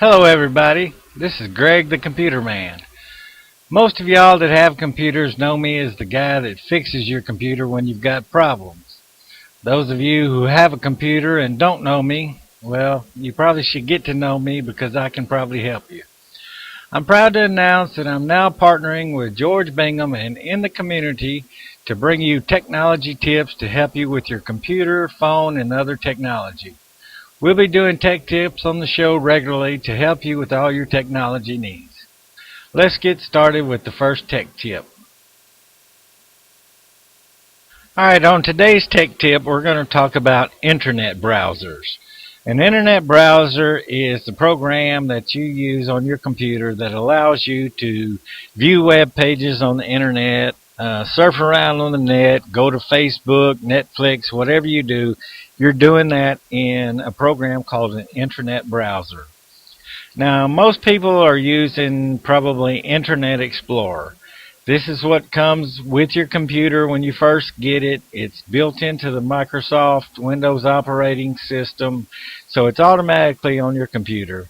Hello everybody, this is Greg the Computer Man. Most of y'all that have computers know me as the guy that fixes your computer when you've got problems. Those of you who have a computer and don't know me, well, you probably should get to know me because I can probably help you. I'm proud to announce that I'm now partnering with George Bingham and in the community to bring you technology tips to help you with your computer, phone, and other technology. We'll be doing tech tips on the show regularly to help you with all your technology needs. Let's get started with the first tech tip. Alright, on today's tech tip, we're going to talk about internet browsers. An internet browser is the program that you use on your computer that allows you to view web pages on the internet, surf around on the net, go to Facebook, Netflix, whatever you do. You're doing that in a program called an internet browser. Now, most people are using probably Internet Explorer. This is what comes with your computer when you first get it. It's built into the Microsoft Windows operating system, so it's automatically on your computer.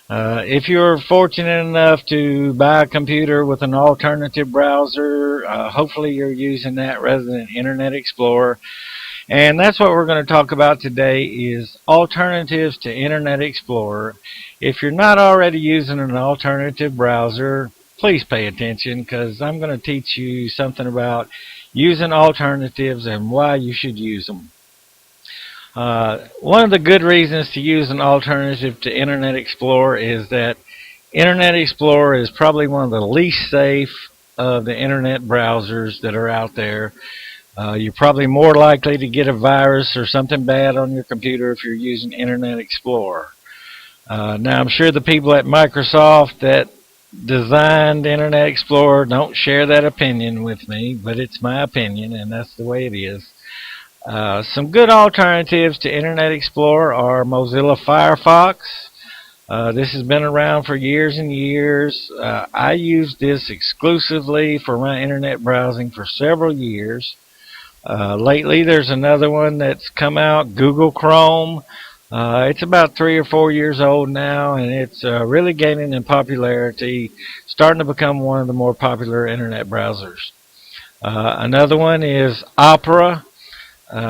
If you're fortunate enough to buy a computer with an alternative browser, hopefully you're using that rather than Internet Explorer. And that's what we're going to talk about today is alternatives to Internet Explorer. If you're not already using an alternative browser, please pay attention because I'm going to teach you something about using alternatives and why you should use them. One of the good reasons to use an alternative to Internet Explorer is that Internet Explorer is probably one of the least safe of the internet browsers that are out there. You're probably more likely to get a virus or something bad on your computer if you're using Internet Explorer. Now, I'm sure the people at Microsoft that designed Internet Explorer don't share that opinion with me, but it's my opinion, and that's the way it is. Some good alternatives to Internet Explorer are Mozilla Firefox. This has been around for years and years. I used this exclusively for my internet browsing for several years. Lately, there's another one that's come out, Google Chrome. It's about 3 or 4 years old now, and it's really gaining in popularity, starting to become one of the more popular internet browsers. Another one is Opera.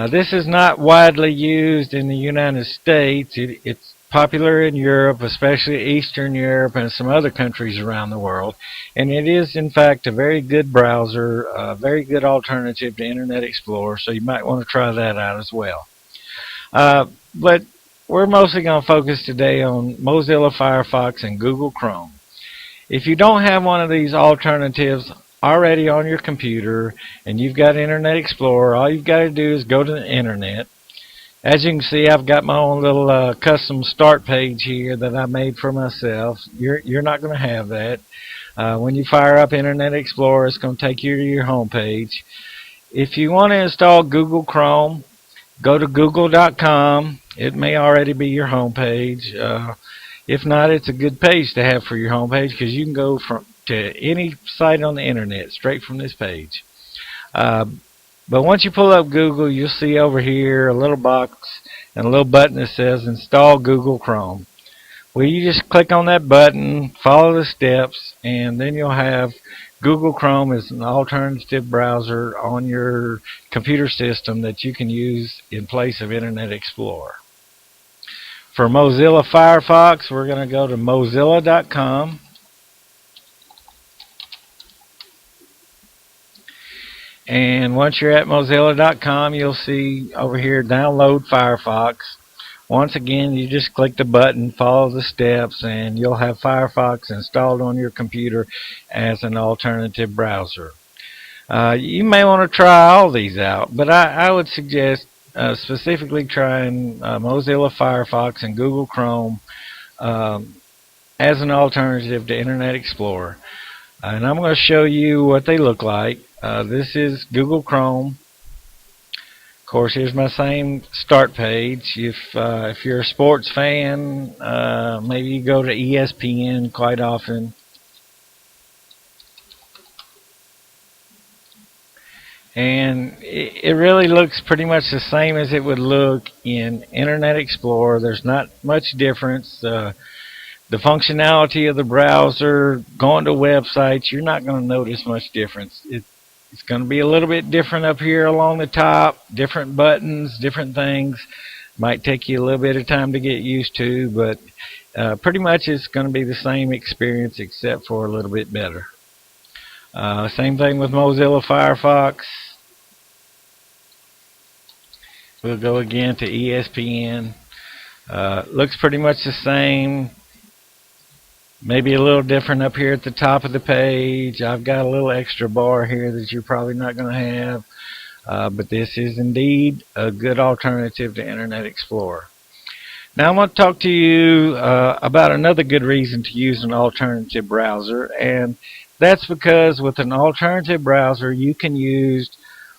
This is not widely used in the United States. It's popular in Europe, especially Eastern Europe and some other countries around the world. And it is, in fact, a very good browser, a very good alternative to Internet Explorer, so you might want to try that out as well. But we're mostly going to focus today on Mozilla Firefox and Google Chrome. If you don't have one of these alternatives already on your computer and you've got Internet Explorer, all you've got to do is go to the Internet. As you can see, I've got my own little custom start page here that I made for myself. You're not going to have that. When you fire up Internet Explorer, it's going to take you to your home page. If you want to install Google Chrome, go to google.com. It may already be your home page. If not, it's a good page to have for your home page because you can go to any site on the Internet straight from this page. But once you pull up Google, you'll see over here a little box and a little button that says Install Google Chrome. Well, you just click on that button, follow the steps, and then you'll have Google Chrome as an alternative browser on your computer system that you can use in place of Internet Explorer. For Mozilla Firefox, we're going to go to mozilla.com. And once you're at mozilla.com, you'll see over here, download Firefox. Once again, you just click the button, follow the steps, and you'll have Firefox installed on your computer as an alternative browser. You may want to try all these out, but I would suggest specifically trying Mozilla Firefox and Google Chrome as an alternative to Internet Explorer. And I'm going to show you what they look like. This is Google Chrome. Of course, here's my same start page. If you're a sports fan, maybe you go to ESPN quite often. And it really looks pretty much the same as it would look in Internet Explorer. There's not much difference. the functionality of the browser, going to websites, you're not going to notice much difference. It's going to be a little bit different up here along the top, different buttons, different things. Might take you a little bit of time to get used to, but pretty much it's going to be the same experience except for a little bit better. Same thing with Mozilla Firefox. We'll go again to ESPN. Looks pretty much the same. Maybe a little different up here at the top of the page. I've got a little extra bar here that you're probably not going to have. But this is indeed a good alternative to Internet Explorer. Now I'm going to talk to you about another good reason to use an alternative browser, and that's because with an alternative browser you can use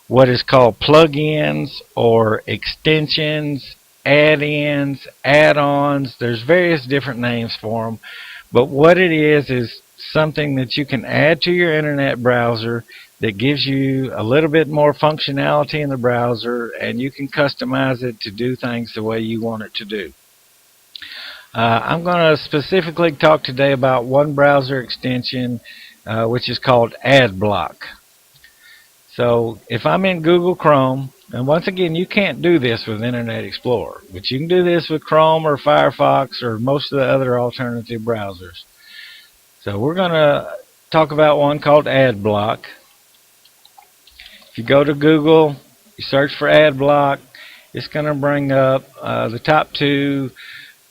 what is called plugins or extensions, add-ins, add-ons. There's various different names for them, but what it is something that you can add to your internet browser that gives you a little bit more functionality in the browser, and you can customize it to do things the way you want it to do. I'm going to specifically talk today about one browser extension which is called AdBlock. So if I'm in Google Chrome, and once again you can't do this with Internet Explorer, but you can do this with Chrome or Firefox or most of the other alternative browsers. So we're going to talk about one called AdBlock. If you go to Google, you search for AdBlock, it's going to bring up the top two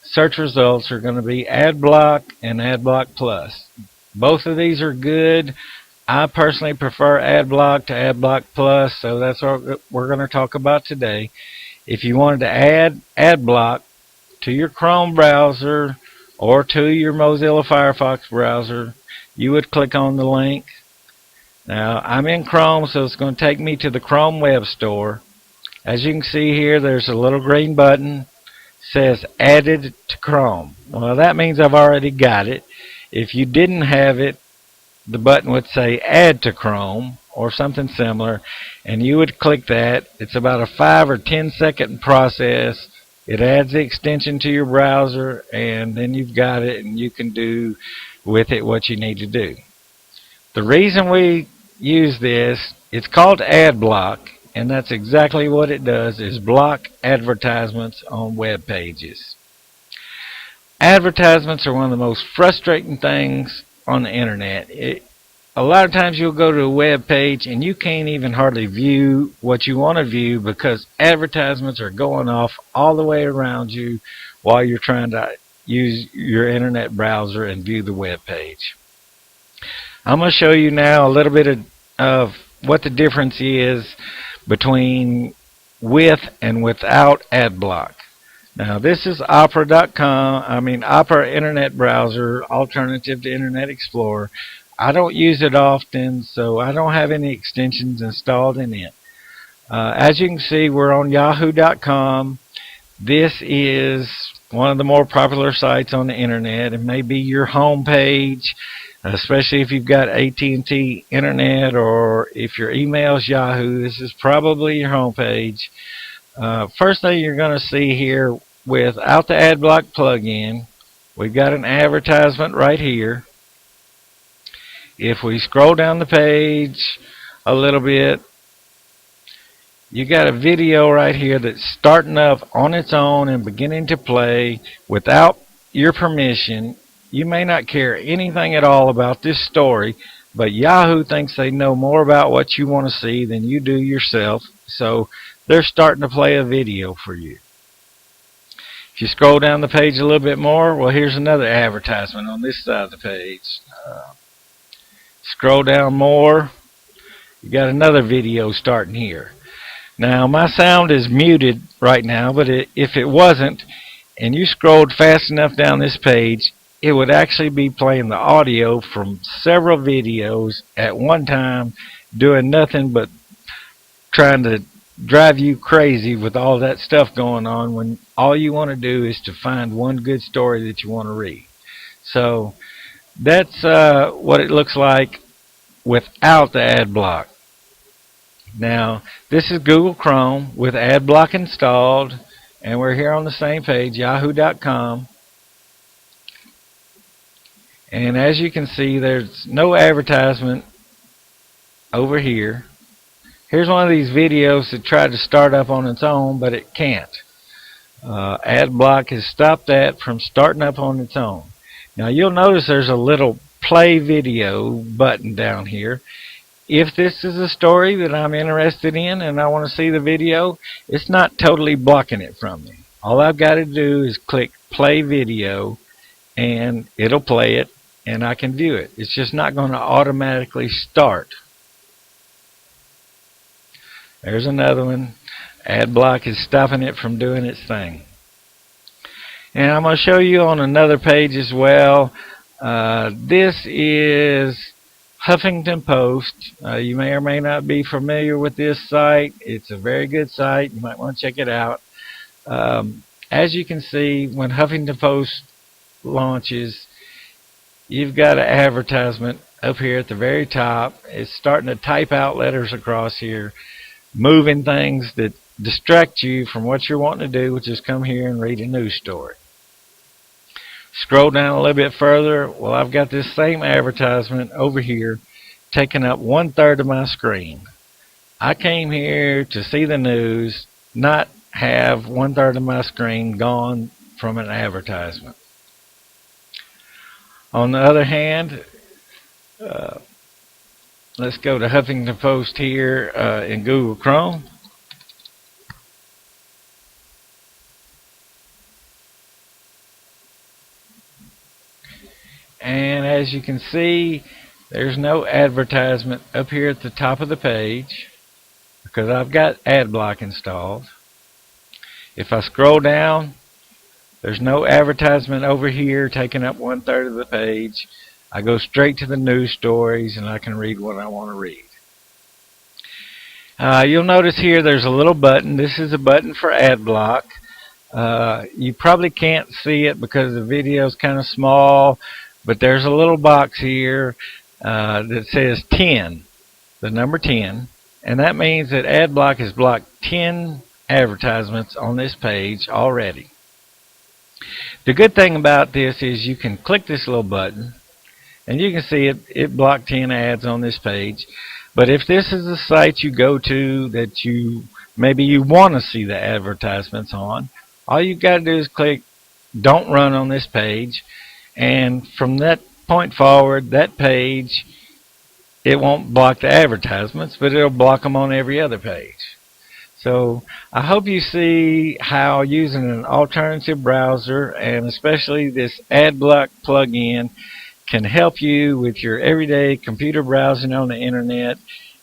search results are going to be AdBlock and AdBlock Plus. Both of these are good. I personally prefer AdBlock to AdBlock Plus, so that's what we're going to talk about today. If you wanted to add AdBlock to your Chrome browser or to your Mozilla Firefox browser, you would click on the link. Now, I'm in Chrome, so it's going to take me to the Chrome Web Store. As you can see here, there's a little green button. It says Added to Chrome. Well, that means I've already got it. If you didn't have it, the button would say Add to Chrome or something similar, and you would click that. It's about a 5 or 10 second process. It adds the extension to your browser, and then you've got it, and you can do with it what you need to do. The reason we use this, it's called AdBlock, and that's exactly what it does, is block advertisements on web pages. Advertisements are one of the most frustrating things on the internet. A lot of times you'll go to a web page and you can't even hardly view what you want to view because advertisements are going off all the way around you while you're trying to use your internet browser and view the web page. I'm going to show you now a little bit of what the difference is between with and without AdBlock. Now this is Opera.com, Opera Internet Browser, alternative to Internet Explorer. I don't use it often, so I don't have any extensions installed in it. As you can see, we're on Yahoo.com. This is one of the more popular sites on the internet. It may be your home page, especially if you've got AT&T Internet or if your email's Yahoo. This is probably your home page. First thing you're going to see here, without the AdBlock plugin, we've got an advertisement right here. If we scroll down the page a little bit, you got a video right here that's starting up on its own and beginning to play without your permission. You may not care anything at all about this story, but Yahoo thinks they know more about what you want to see than you do yourself, so they're starting to play a video for you. If you scroll down the page a little bit more, well, here's another advertisement on this side of the page. Scroll down more, you got another video starting here. Now my sound is muted right now, but if it wasn't and you scrolled fast enough down this page, it would actually be playing the audio from several videos at one time, doing nothing but trying to drive you crazy with all that stuff going on when all you want to do is to find one good story that you want to read. So that's what it looks like without the AdBlock. Now this is Google Chrome with AdBlock installed, and we're here on the same page, Yahoo.com. And as you can see, there's no advertisement over here. Here's one of these videos that tried to start up on its own, but it can't. AdBlock has stopped that from starting up on its own. Now you'll notice there's a little play video button down here. If this is a story that I'm interested in and I want to see the video, it's not totally blocking it from me. All I've got to do is click play video and it'll play it and I can view it. It's just not going to automatically start. There's another one. AdBlock is stopping it from doing its thing. And I'm going to show you on another page as well. This is Huffington Post. You may or may not be familiar with this site. It's a very good site. You might want to check it out. As you can see, when Huffington Post launches, you've got an advertisement up here at the very top. It's starting to type out letters across here, moving things that distract you from what you're wanting to do, which is come here and read a news story. Scroll down a little bit further. Well, I've got this same advertisement over here taking up 1/3 of my screen. I came here to see the news, not have 1/3 of my screen gone from an advertisement. On the other hand, let's go to Huffington Post here in Google Chrome. And as you can see, there's no advertisement up here at the top of the page because I've got AdBlock installed. If I scroll down, there's no advertisement over here taking up 1/3 of the page. I go straight to the news stories and I can read what I want to read. You'll notice here there's a little button. This is a button for AdBlock. You probably can't see it because the video is kind of small, but there's a little box here that says 10, the number 10, and that means that AdBlock has blocked 10 advertisements on this page already. The good thing about this is you can click this little button and you can see it blocked 10 ads on this page. But if this is a site you go to that maybe you want to see the advertisements on, all you've got to do is click don't run on this page, and from that point forward, that page, it won't block the advertisements, but it'll block them on every other page. So I hope you see how using an alternative browser, and especially this AdBlock plugin, can help you with your everyday computer browsing on the internet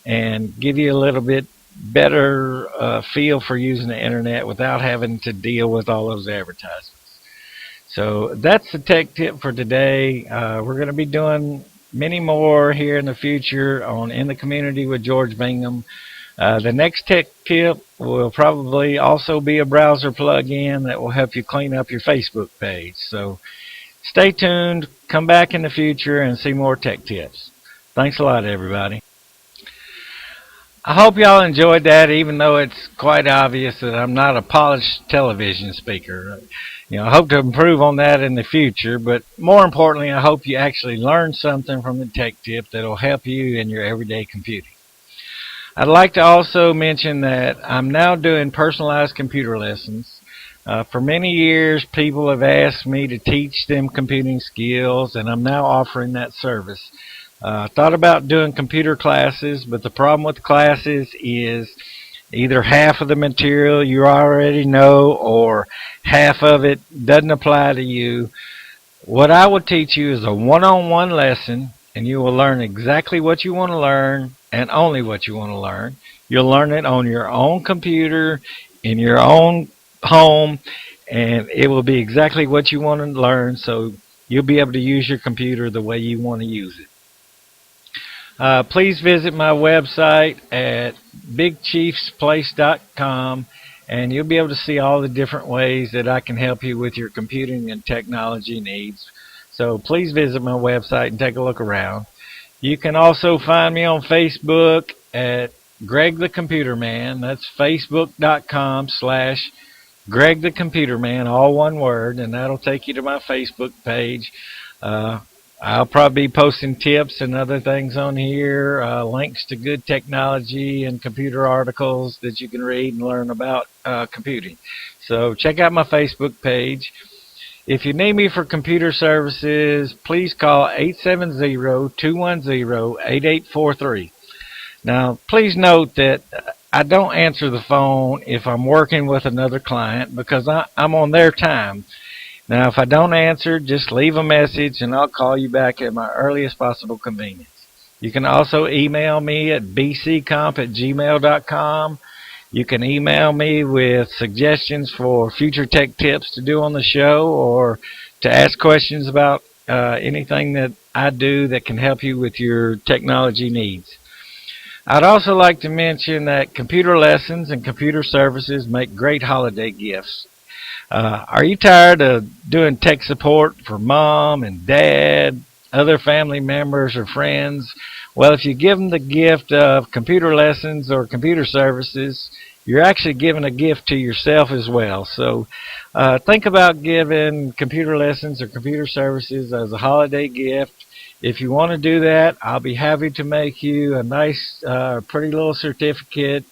and give you a little bit better feel for using the internet without having to deal with all those advertisements. So that's the tech tip for today. We're going to be doing many more here in the future on In the Community with George Bingham. The next tech tip will probably also be a browser plug-in that will help you clean up your Facebook page. So stay tuned, come back in the future and see more tech tips. Thanks a lot, everybody. I hope y'all enjoyed that, even though it's quite obvious that I'm not a polished television speaker. I hope to improve on that in the future, but more importantly, I hope you actually learn something from the tech tip that will help you in your everyday computing. I'd like to also mention that I'm now doing personalized computer lessons. For many years, people have asked me to teach them computing skills, and I'm now offering that service. I thought about doing computer classes, but the problem with classes is either half of the material you already know or half of it doesn't apply to you. What I will teach you is a one-on-one lesson, and you will learn exactly what you want to learn and only what you want to learn. You'll learn it on your own computer, in your own home, and it will be exactly what you want to learn, so you'll be able to use your computer the way you want to use it. Please visit my website at bigchiefsplace.com, and you'll be able to see all the different ways that I can help you with your computing and technology needs. So please visit my website and take a look around. You can also find me on Facebook at Greg the Computer Man. That's facebook.com/Greg the Computer Man, all one word, and that'll take you to my Facebook page. I'll probably be posting tips and other things on here, links to good technology and computer articles that you can read and learn about computing. So check out my Facebook page. If you need me for computer services, please call 870-210-8843. Now, please note that I don't answer the phone if I'm working with another client because I'm on their time. Now, if I don't answer, just leave a message and I'll call you back at my earliest possible convenience. You can also email me at bccomp@gmail.com. You can email me with suggestions for future tech tips to do on the show or to ask questions about anything that I do that can help you with your technology needs. I'd also like to mention that computer lessons and computer services make great holiday gifts. Are you tired of doing tech support for mom and dad, other family members or friends? Well, if you give them the gift of computer lessons or computer services, you're actually giving a gift to yourself as well. So think about giving computer lessons or computer services as a holiday gift. If you want to do that, I'll be happy to make you a nice, pretty little certificate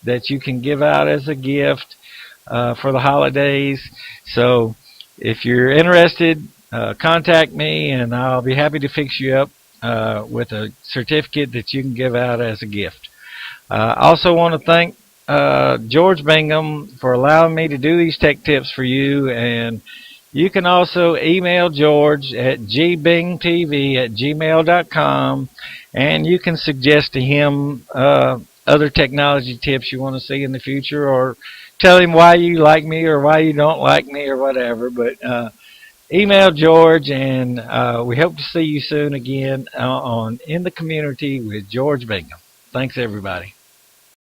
that you can give out as a gift for the holidays. So if you're interested, contact me and I'll be happy to fix you up with a certificate that you can give out as a gift. I also want to thank George Bingham for allowing me to do these tech tips for you, and you can also email George at gbingtv@gmail.com, and you can suggest to him other technology tips you want to see in the future, or tell him why you like me or why you don't like me or whatever. But email George, and we hope to see you soon again on In the Community with George Bingham. Thanks, everybody.